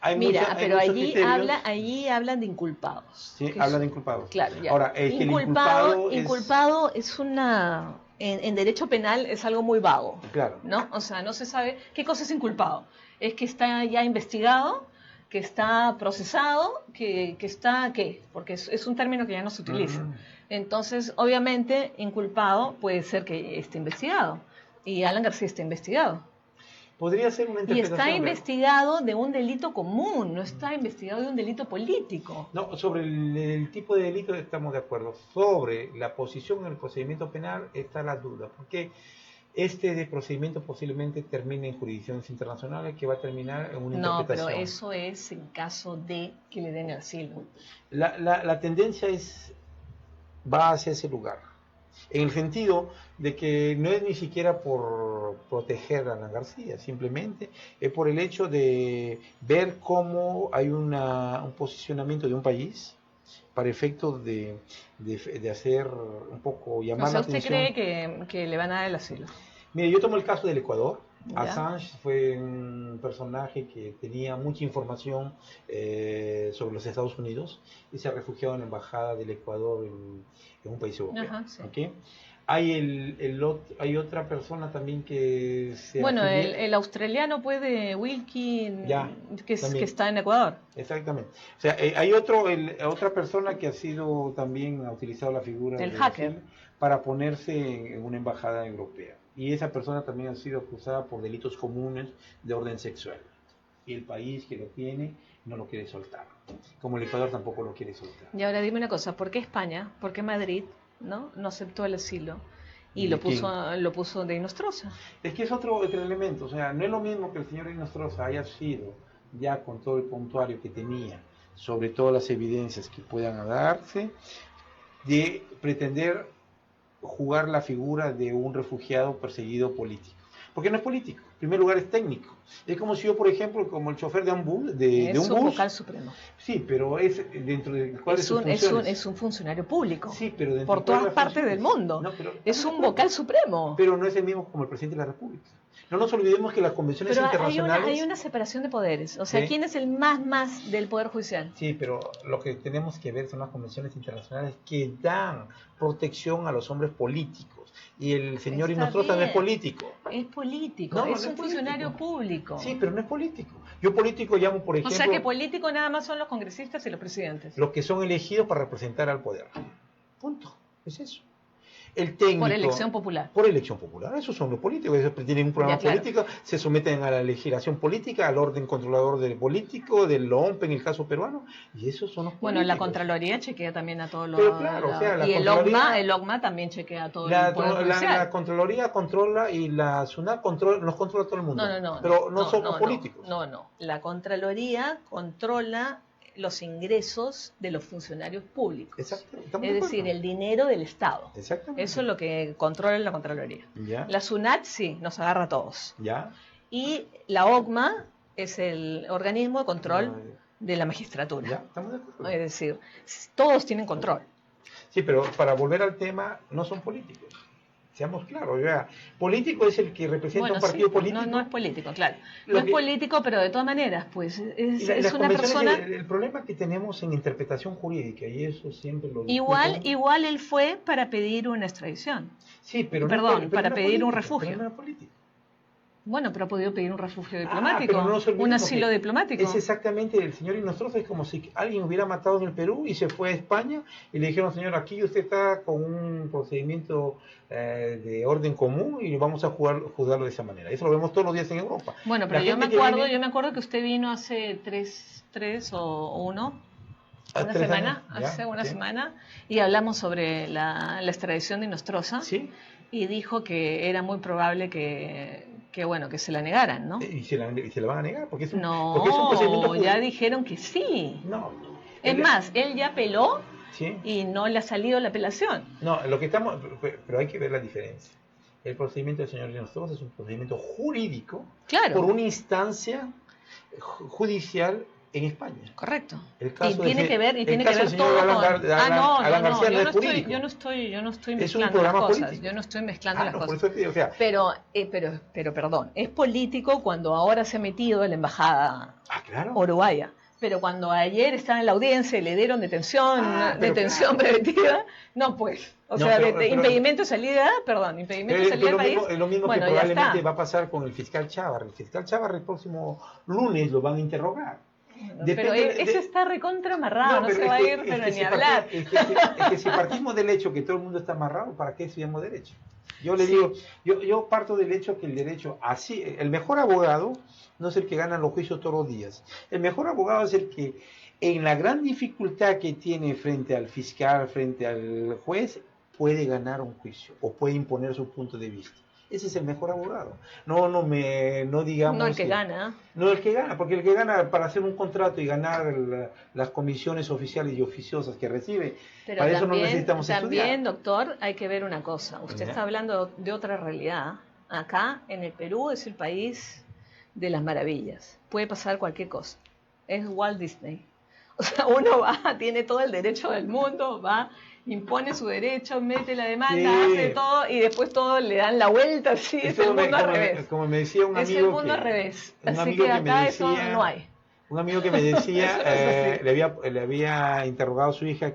pero allí hablan de inculpados. Sí, hablan de inculpados. Claro, ya. Ahora, es que el inculpado es una... En derecho penal es algo muy vago. Claro. ¿No? O sea, no se sabe qué cosa es inculpado. Es que está ya investigado, que está procesado, que está... ¿qué? Porque es un término que ya no se utiliza. Entonces, obviamente, inculpado puede ser que esté investigado. Y Alan García está investigado. Podría ser una interpretación. Y está investigado de un delito común, no está investigado de un delito político. No, sobre el tipo de delito estamos de acuerdo. Sobre la posición en el procedimiento penal está la duda, porque de procedimiento posiblemente termine en jurisdicciones internacionales, que va a terminar en una interpretación. No, pero eso es en caso de que le den el asilo. La tendencia va hacia ese lugar. En el sentido de que no es ni siquiera por proteger a Alan García, simplemente es por el hecho de ver cómo hay un posicionamiento de un país para efectos de hacer un poco llamar la atención. ¿Usted cree que le van a dar el asilo? Mire, yo tomo el caso del Ecuador. ¿Ya? Assange fue un personaje que tenía mucha información sobre los Estados Unidos y se ha refugiado en la embajada del Ecuador en un país europeo. Ajá, sí. ¿Okay? Hay otra persona también que se... Bueno, el australiano puede, Wilkie, que está en Ecuador. Exactamente. O sea, hay otra persona que ha utilizado la figura del hacker para ponerse en una embajada europea. Y esa persona también ha sido acusada por delitos comunes de orden sexual. Y el país que lo tiene no lo quiere soltar. Como el Ecuador tampoco lo quiere soltar. Y ahora dime una cosa, ¿por qué España, por qué Madrid no aceptó el asilo y lo puso de Inostroza? Es que es otro elemento. O sea, no es lo mismo que el señor Inostroza haya sido, ya con todo el puntuario que tenía, sobre todas las evidencias que puedan darse, de pretender jugar la figura de un refugiado perseguido político. Porque no es político, en primer lugar es técnico. Es como si yo, por ejemplo, como el chofer de un bus... Es un vocal supremo. Sí, pero es dentro de... Es un funcionario público. Sí, pero por todas partes del mundo. No, pero, es un vocal supremo. Pero no es el mismo como el presidente de la República. No nos olvidemos que las convenciones internacionales... Hay una separación de poderes. O sea, ¿sí? ¿quién es el más del Poder Judicial? Sí, pero lo que tenemos que ver son las convenciones internacionales que dan protección a los hombres políticos. Y el señor Inostroza no es político. Es político, No, es no un funcionario público. Sí, pero no es político. Yo político llamo, por ejemplo... O sea que político nada más son los congresistas y los presidentes. Los que son elegidos para representar al poder. Punto. Es eso. El técnico, por elección popular. Por elección popular. Esos son los políticos. Esos tienen un programa político, se someten a la legislación política, al orden controlador del político, del OMP en el caso peruano, y esos son los políticos. Bueno, la Contraloría chequea también a todos los... Pero claro, o sea, y el OCMA también chequea a todo el Poder Judicial. La Contraloría controla y la SUNAT nos controla todo el mundo. Pero no somos políticos. No. La Contraloría controla los ingresos de los funcionarios públicos. Exacto. Es decir, el dinero del Estado. Exactamente. Eso es lo que controla la Contraloría. ¿Ya? La SUNAT sí, nos agarra a todos. ¿Ya? Y la OCMA es el organismo de control de la magistratura. ¿Ya? Estamos de acuerdo. Es decir, todos tienen control. Sí, pero para volver al tema, no son políticos. Seamos claros, ya. Político es el que representa un partido político. No es político, claro. No es político, pero de todas maneras, pues es una persona... El problema que tenemos en interpretación jurídica, y eso siempre lo Igual él fue para pedir una extradición. Sí, pero para pedir un refugio. Pero no era político. Bueno, pero ha podido pedir un refugio diplomático, pero no un asilo diplomático. Es exactamente el señor Inostroza, es como si alguien hubiera matado en el Perú y se fue a España y le dijeron, señor, aquí usted está con un procedimiento de orden común y vamos a juzgarlo de esa manera. Eso lo vemos todos los días en Europa. Bueno, pero yo me acuerdo que usted vino hace tres o uno, hace una semana, y hablamos sobre la extradición de Inostroza. Sí. Y dijo que era muy probable que se la negaran, ¿no? ¿Y se la van a negar? Porque es un procedimiento ya dijeron que sí. No. Es más, él ya apeló, ¿sí? Y no le ha salido la apelación. No, pero hay que ver la diferencia. El procedimiento del señor Inostroza es un procedimiento jurídico, claro, por una instancia judicial en España. Correcto. Y tiene que ver todo yo no estoy mezclando las cosas. Político. Yo no estoy mezclando las cosas. Por eso te digo, o sea, pero perdón, es político cuando ahora se ha metido en la embajada uruguaya. Pero cuando ayer estaba en la audiencia y le dieron detención preventiva, no pues. Impedimento de salida, impedimento de salida del país. Es lo mismo que probablemente va a pasar con el fiscal Chávarri. El fiscal Chávarri el próximo lunes lo van a interrogar. Pero ese está recontra amarrado, no se va a ir, pero ni hablar. Es que si partimos del hecho que todo el mundo está amarrado, ¿para qué estudiamos derecho? Yo le digo, yo parto del hecho que el derecho, así, el mejor abogado no es el que gana los juicios todos los días. El mejor abogado es el que, en la gran dificultad que tiene frente al fiscal, frente al juez, puede ganar un juicio o puede imponer su punto de vista. Ese es el mejor abogado. No digamos... No el que gana. No el que gana, porque el que gana para hacer un contrato y ganar las comisiones oficiales y oficiosas que recibe, pero para eso no necesitamos estudiar. También, doctor, hay que ver una cosa. Usted está hablando de otra realidad. Acá, en el Perú, es el país de las maravillas. Puede pasar cualquier cosa. Es Walt Disney. O sea, uno va, tiene todo el derecho del mundo, va, impone su derecho, mete la demanda, hace todo y después todo le dan la vuelta, así, es el mundo al revés. Como me decía un amigo, es el mundo al revés, así que acá eso no hay. Un amigo que me decía, le había interrogado a su hija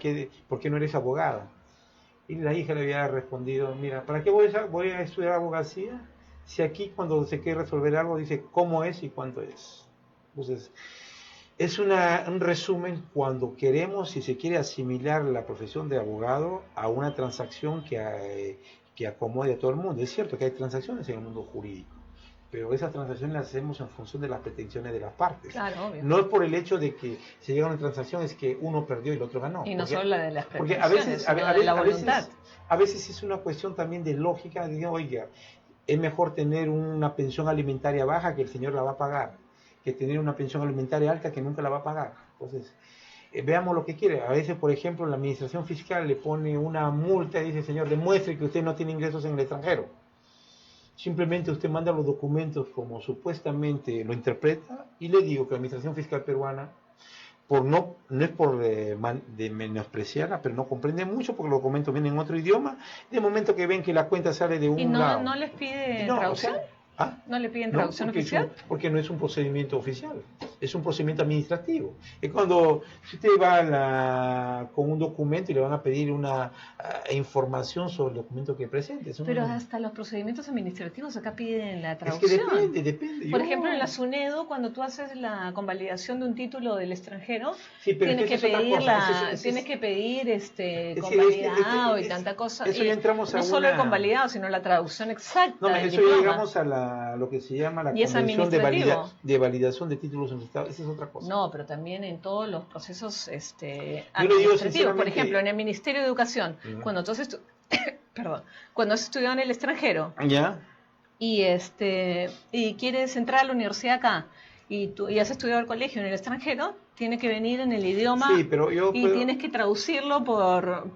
¿por qué no eres abogada? Y la hija le había respondido, mira, ¿para qué voy a estudiar abogacía? Si aquí cuando se quiere resolver algo dice cómo es y cuánto es. Entonces, es un resumen cuando queremos, si se quiere asimilar la profesión de abogado a una transacción que acomode a todo el mundo. Es cierto que hay transacciones en el mundo jurídico, pero esas transacciones las hacemos en función de las pretensiones de las partes. Claro, obvio. No es por el hecho de que se llega a una transacción es que uno perdió y el otro ganó. Y no solo la de las pretensiones, porque de la voluntad. A veces es una cuestión también de lógica, de oiga, es mejor tener una pensión alimentaria baja que el señor la va a pagar, que tener una pensión alimentaria alta que nunca la va a pagar. Entonces, veamos lo que quiere. A veces, por ejemplo, la administración fiscal le pone una multa y dice, señor, demuestre que usted no tiene ingresos en el extranjero. Simplemente usted manda los documentos como supuestamente lo interpreta, y le digo que la administración fiscal peruana, no es por de menospreciarla, pero no comprende mucho porque los documentos vienen en otro idioma. De momento que ven que la cuenta sale de un lado. ¿No les pide traducción? ¿Ah? ¿No le piden No, traducción oficial? Porque no es un procedimiento oficial, es un procedimiento administrativo. Es cuando usted va con un documento y le van a pedir una información sobre el documento que presente. Pero hasta los procedimientos administrativos acá piden la Es que traducción. depende. Por ejemplo, en la SUNEDU, cuando tú haces la convalidación de un título del extranjero, sí, pero tienes que pedir convalidado y tanta cosa. Eso ya entramos no solo el convalidado, sino la traducción exacta. No, eso ya llegamos a lo que se llama la Convención de Validación de Títulos en Estado. Esa es otra cosa. No, pero también en todos los procesos administrativos. Por ejemplo, en el Ministerio de Educación, cuando tú has cuando has estudiado en el extranjero, ¿ya? Y quieres entrar a la universidad acá y has estudiado el colegio en el extranjero, tiene que venir en el idioma tienes que traducirlo por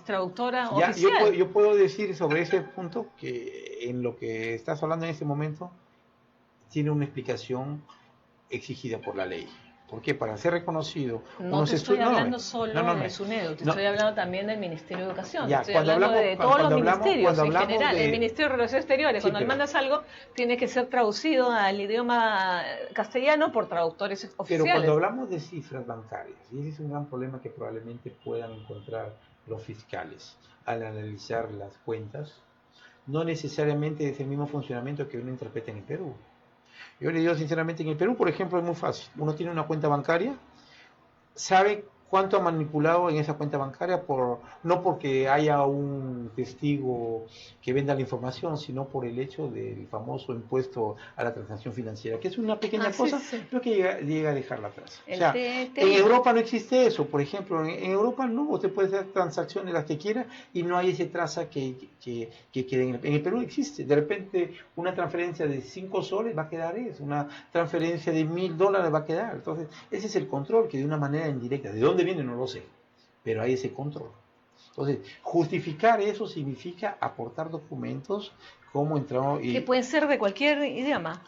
traductora oficial. Yo puedo decir sobre ese punto que en lo que estás hablando en este momento tiene una explicación exigida por la ley. ¿Por qué? Para ser reconocido. No te estoy hablando solo de SUNEDU, te estoy hablando también del Ministerio de Educación. Ya, estoy hablando de todos los ministerios en general. El Ministerio de Relaciones Exteriores, cuando mandas algo, tiene que ser traducido al idioma castellano por traductores oficiales. Pero cuando hablamos de cifras bancarias, y ese es un gran problema que probablemente puedan encontrar los fiscales al analizar las cuentas, no necesariamente es el mismo funcionamiento que uno interpreta en el Perú. Yo le digo sinceramente, en el Perú, por ejemplo, es muy fácil. Uno tiene una cuenta bancaria, sabe cuánto ha manipulado en esa cuenta bancaria, no porque haya un testigo que venda la información, sino por el hecho del famoso impuesto a la transacción financiera, que es una pequeña cosa, pero que llega a dejarla atrás. En Europa no existe eso, por ejemplo, en Europa no, usted puede hacer transacciones las que quiera y no hay ese traza que quede en el Perú existe. De repente una transferencia de 5 soles va a quedar una transferencia de $1,000 va a quedar. Entonces ese es el control que de una manera indirecta, ¿de dónde viene? No lo sé, pero hay ese control. Entonces, justificar eso significa aportar documentos como entramos y... Que pueden ser de cualquier idioma.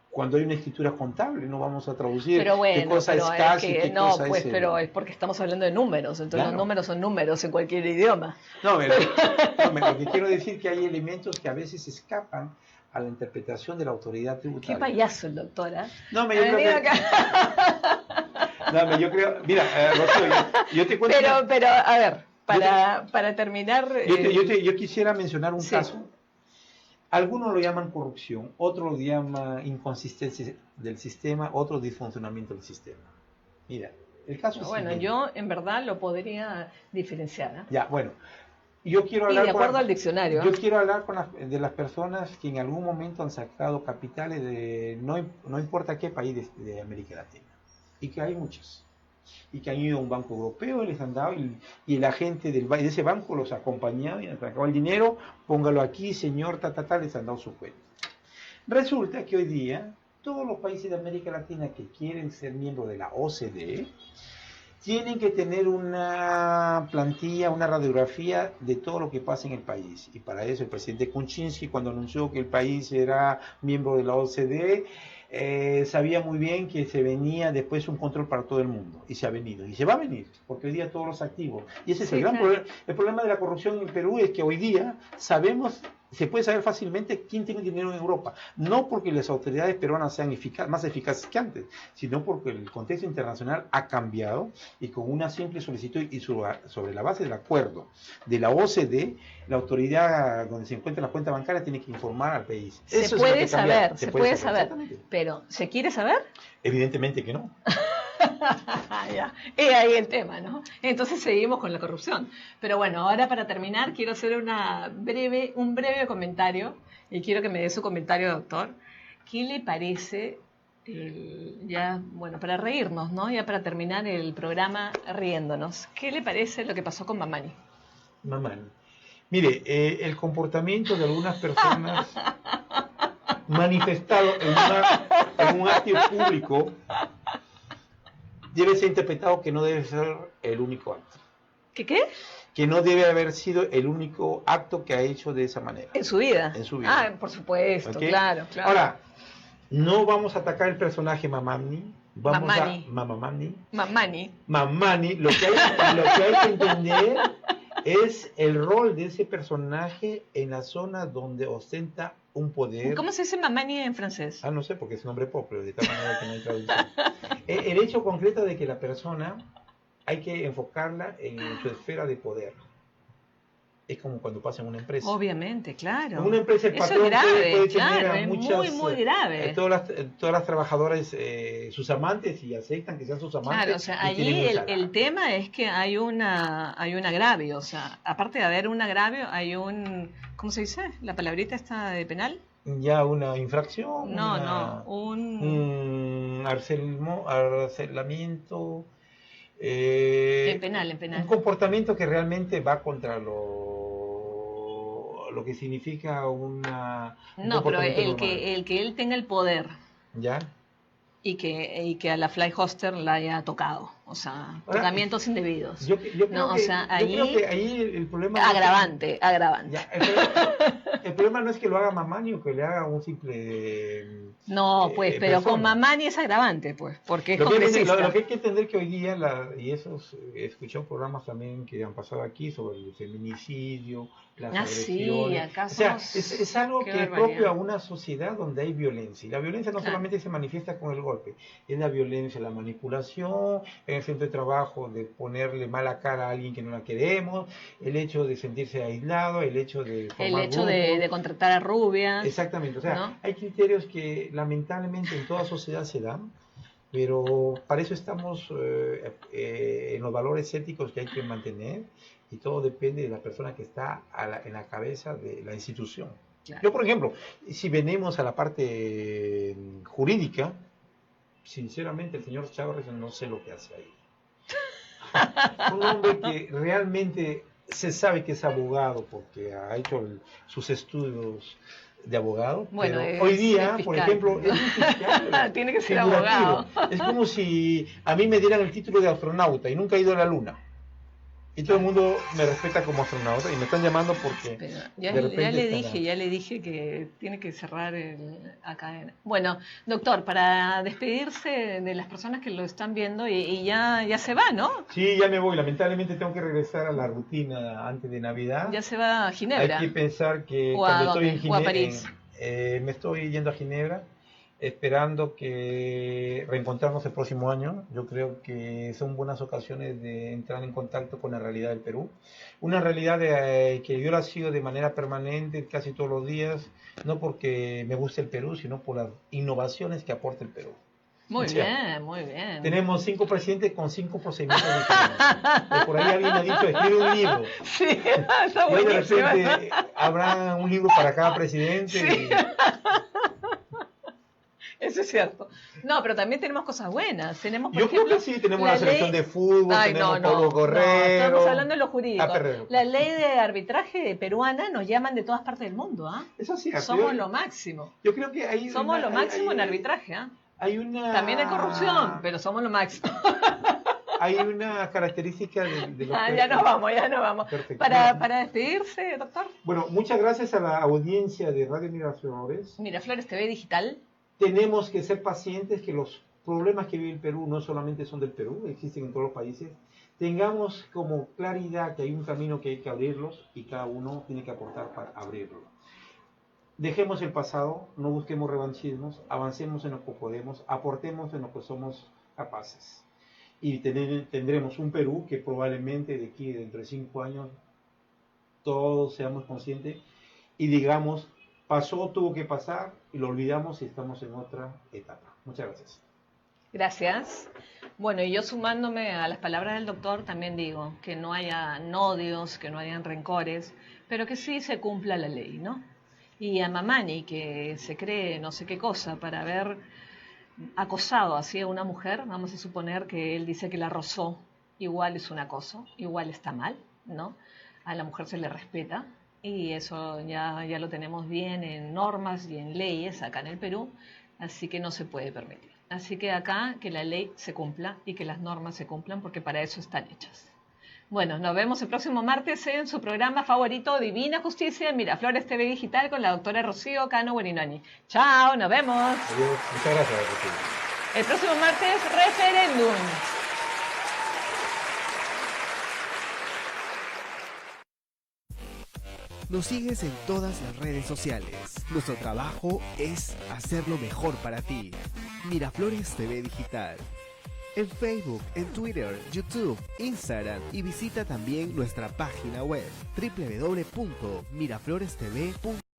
Cuando hay una escritura contable, no vamos a traducir qué cosa es casi, qué cosa es... pero es porque estamos hablando de números, entonces los números son números en cualquier idioma. Lo que quiero decir es que hay elementos que a veces escapan a la interpretación de la autoridad tributaria. Qué payaso el doctor, ¿eh? Yo creo, mira, Rocío, yo te cuento... Pero, a ver, para terminar... Yo quisiera mencionar un caso. Algunos lo llaman corrupción, otros lo llaman inconsistencia del sistema, otros disfuncionamiento del sistema. Mira, el caso es... yo en verdad lo podría diferenciar. ¿eh? Ya, bueno. Yo quiero hablar de acuerdo al diccionario. Yo quiero hablar de las personas que en algún momento han sacado capitales de no importa qué país de América Latina. Y que hay muchas. Y que han ido a un banco europeo y les han dado, y el agente de ese banco los ha acompañado y han sacado el dinero, póngalo aquí, señor, les han dado su cuenta. Resulta que hoy día todos los países de América Latina que quieren ser miembros de la OCDE tienen que tener una plantilla, una radiografía de todo lo que pasa en el país. Y para eso el presidente Kuczynski, cuando anunció que el país era miembro de la OCDE, sabía muy bien que se venía después un control para todo el mundo. Y se ha venido. Y se va a venir, porque hoy día todos los activos. Y ese es el gran problema. El problema de la corrupción en Perú es que hoy día se puede saber fácilmente quién tiene dinero en Europa. No porque las autoridades peruanas sean más eficaces que antes, sino porque el contexto internacional ha cambiado y con una simple solicitud y sobre la base del acuerdo de la OCDE, la autoridad donde se encuentra la cuenta bancaria tiene que informar al país. Se puede saber. Pero, ¿se quiere saber? Evidentemente que no. Ya. Es ahí el tema, ¿no? Entonces seguimos con la corrupción. Pero bueno, ahora para terminar quiero hacer un breve comentario y quiero que me dé su comentario, doctor. ¿Qué le parece, para reírnos, ¿no? Ya para terminar el programa riéndonos, ¿qué le parece lo que pasó con Mamani? Mamani. Mire, el comportamiento de algunas personas manifestado en un acto público debe ser interpretado que no debe ser el único acto. ¿Qué? Que no debe haber sido el único acto que ha hecho de esa manera. En su vida. Por supuesto, ¿okay? Claro. Ahora, no vamos a atacar el personaje Mamani. Mamani. Mamani. Lo que hay que entender Es el rol de ese personaje en la zona donde ostenta un poder. ¿Cómo se dice mamani en francés? No sé, porque es un nombre propio, de tal manera que no hay traducción. El hecho concreto de que la persona hay que enfocarla en su esfera de poder. Es como cuando pasa en una empresa. Obviamente, claro. En una empresa el Eso patrón es grave, puede tener claro, a es muchas, muy grave. todas las trabajadoras sus amantes y aceptan que sean sus amantes. Claro, o sea, y tienen allí un salario. el tema es que hay un agravio, o sea, aparte de haber un agravio, hay un, ¿cómo se dice? ¿La palabrita está de penal? Ya una infracción, un arcelamiento, En penal. un comportamiento que realmente va contra lo que significa un No, pero comportamiento normal. el que él tenga el poder ¿Ya? y que a la fly hoster la haya tocado, o sea, tocamientos indebidos. Yo creo que ahí el problema... Agravante. Ya, el problema no es que lo haga Mamani o que le haga un simple... No, pues, pero persona. con Mamani es agravante, pues, porque es Lo que congresista. hay que entender que hoy día, y esos, he escuchado programas también que han pasado aquí sobre el feminicidio, las agresiones. Sí, acá o sea, somos... es algo Qué que es barbaridad. propio a una sociedad donde hay violencia. Y la violencia no Claro. solamente se manifiesta con el golpe, es la violencia, la manipulación, en el centro de trabajo de ponerle mala cara a alguien que no la queremos, el hecho de sentirse aislado, el hecho de formar grupos. de contratar a rubias. Exactamente, o sea, ¿no? hay criterios que lamentablemente en toda sociedad se dan, pero para eso estamos en los valores éticos que hay que mantener y todo depende de la persona que está en la cabeza de la institución. Claro. Yo, por ejemplo, si venimos a la parte jurídica, sinceramente el señor Chávez no sé lo que hace ahí. Un hombre que realmente se sabe que es abogado porque ha hecho sus estudios de abogado, Bueno, pero hoy día, por ejemplo, es un fiscal tiene que ser figurativo. abogado. Es como si a mí me dieran el título de astronauta y nunca he ido a la luna. Y todo el mundo me respeta como astronauta y me están llamando porque Pero ya de repente le dije que tiene que cerrar acá. Bueno, doctor, para despedirse de las personas que lo están viendo y ya se va, ¿no? Sí, ya me voy. Lamentablemente tengo que regresar a la rutina antes de Navidad. Ya se va a Ginebra. Hay que pensar que ¿O a cuando dónde? estoy en ¿O a Ginebra, París? me estoy yendo a Ginebra, esperando que reencontrarnos el próximo año. Yo creo que son buenas ocasiones de entrar en contacto con la realidad del Perú. Una realidad que yo la sigo de manera permanente, casi todos los días, no porque me guste el Perú, sino por las innovaciones que aporta el Perú. Muy O sea, bien, muy bien. Tenemos 5 presidentes con 5 procedimientos diferentes. Por ahí alguien ha dicho, escribe un libro. Sí, está Y de buenísimo. repente habrá un libro para cada presidente. Sí. Eso es cierto. No, pero también tenemos cosas buenas. Tenemos, por Yo creo ejemplo, que sí, tenemos la la selección ley- de fútbol, Ay, tenemos no, Pablo no, Correro. estamos hablando de lo jurídico. Perdón. La ley de arbitraje peruana nos llaman de todas partes del mundo, ¿ah? Eso sí, Somos lo máximo. Yo creo que hay Somos una- lo máximo hay- en arbitraje, ¿ah? Hay una, También hay corrupción, pero somos lo máximo. hay una característica de los Ya nos vamos. Perfecto. Para despedirse, doctor. Bueno, muchas gracias a la audiencia de Radio Miraflores. Miraflores TV Digital. Tenemos que ser pacientes, que los problemas que vive el Perú no solamente son del Perú, existen en todos los países. Tengamos como claridad que hay un camino que hay que abrirlos y cada uno tiene que aportar para abrirlo. Dejemos el pasado, no busquemos revanchismos, avancemos en lo que podemos, aportemos en lo que somos capaces. Y tendremos un Perú que probablemente de aquí, dentro de 5 años, todos seamos conscientes y digamos, pasó, tuvo que pasar, y lo olvidamos y estamos en otra etapa. Muchas gracias. Gracias. Bueno, y yo sumándome a las palabras del doctor, también digo que no haya odios, que no hayan rencores, pero que sí se cumpla la ley, ¿no? Y a Mamani, que se cree no sé qué cosa para haber acosado así a una mujer, vamos a suponer que él dice que la rozó, igual es un acoso, igual está mal, ¿no? A la mujer se le respeta y eso ya lo tenemos bien en normas y en leyes acá en el Perú, así que no se puede permitir. Así que acá que la ley se cumpla y que las normas se cumplan porque para eso están hechas. Bueno, nos vemos el próximo martes en su programa favorito Divina Justicia en Miraflores TV Digital con la doctora Rocío Cano Guarinoni. Chao, nos vemos. Adiós. Muchas gracias, Rocío. El próximo martes, referéndum. Nos sigues en todas las redes sociales. Nuestro trabajo es hacerlo mejor para ti. Miraflores TV Digital. En Facebook, en Twitter, YouTube, Instagram y visita también nuestra página web www.miraflorestv.com.